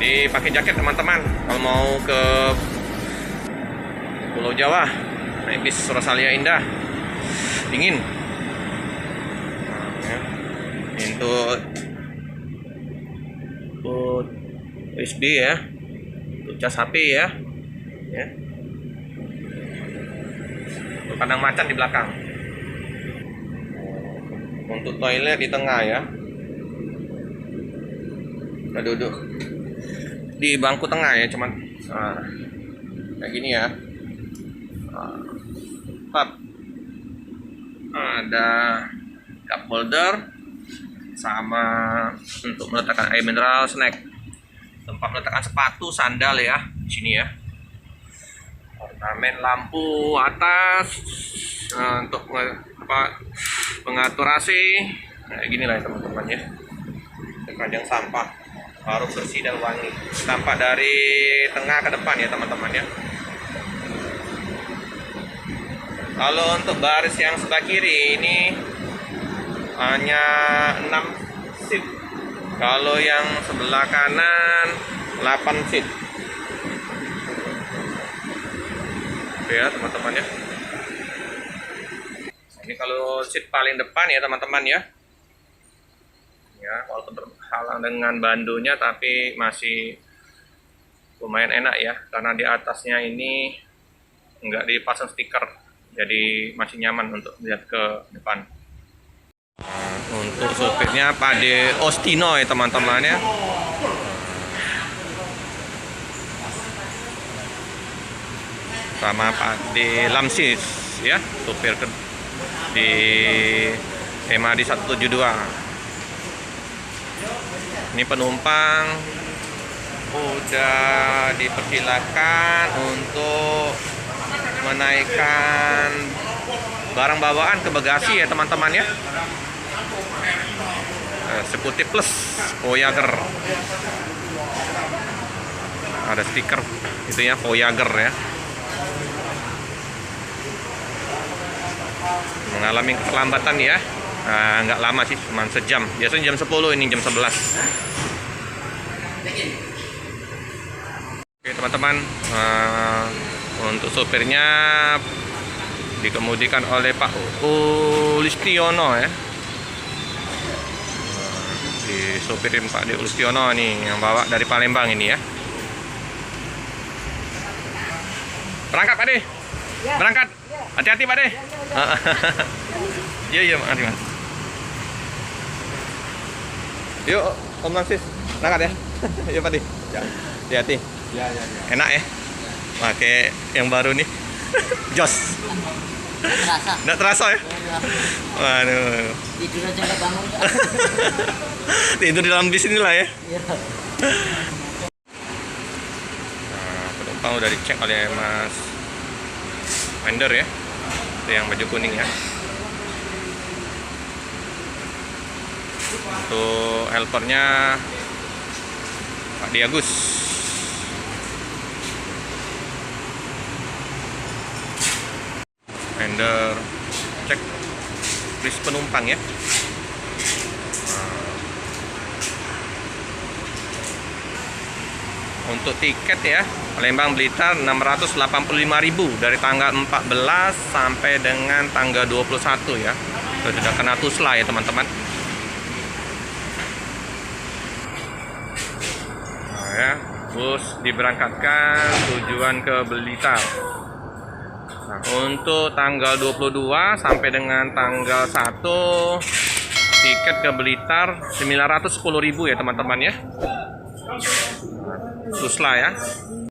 Jadi pakai jaket teman-teman kalau mau ke Pulau Jawa naik bis Rosalia Indah, dingin. Nah, ya. Untuk USB ya, untuk cas HP ya. Untuk kandang macan di belakang. Untuk toilet di tengah ya. Kita duduk di bangku tengah ya, cuman kayak gini ya. Ada cup holder sama untuk meletakkan air mineral, snack, tempat meletakkan sepatu, sandal ya di sini ya. Ornamen lampu atas untuk mengatur AC. Nah, gini lah ya teman-teman ya. Keranjang sampah harus bersih dan wangi, tampak dari tengah ke depan ya teman-teman ya. Kalau untuk baris yang sebelah kiri ini hanya 6 seat. Kalau yang sebelah kanan 8 seat. Oke ya teman-teman ya. Ini kalau seat paling depan ya teman-teman ya. Ya, walaupun terhalang dengan bandonya tapi masih lumayan enak ya, karena di atasnya ini enggak dipasang stiker, jadi masih nyaman untuk lihat ke depan. Untuk sopirnya Pak De Ostino ya teman-teman ya. Sama Pak De Lamsis ya, sopir di MAD 172. Ini penumpang udah dipersilakan untuk menaikkan barang bawaan ke bagasi ya teman-teman ya. Eksekutif plus Voyager, ada stiker itu ya, Voyager ya. Mengalami keterlambatan ya. Nggak lama sih, cuma sejam. Biasanya jam 10, ini jam 11. Oke teman-teman, untuk sopirnya dikemudikan oleh Pak Ulistiono ya. Disopirin Pak De Ulistiono nih, yang bawa dari Palembang ini ya. Berangkat Pak De? Ya. Berangkat? Hati-hati Pak De. Iya, makasih Mas. Yuk, Om Lamsis, berangkat ya. Yuk Pak De. Ya. Hati-hati. Ya. Enak ya. Pakai yang baru nih. Jos. Nggak terasa ya? Waduh. Tidur aja nggak bangun. Tidur di dalam bis inilah ya. Iya. Nah, penumpang udah dicek oleh Mas vendor ya. Itu yang baju kuning ya. Untuk helpernya Pak Diagus. Vendor cek list penumpang ya. Untuk tiket ya, Palembang Blitar 685.000 dari tanggal 14 sampai dengan tanggal 21 ya. Sudah kena tusla ya teman-teman. Nah, ya, bus diberangkatkan tujuan ke Blitar. Nah, untuk tanggal 22 sampai dengan tanggal 1 tiket ke Blitar 910.000 ya teman-teman ya. Tusla ya.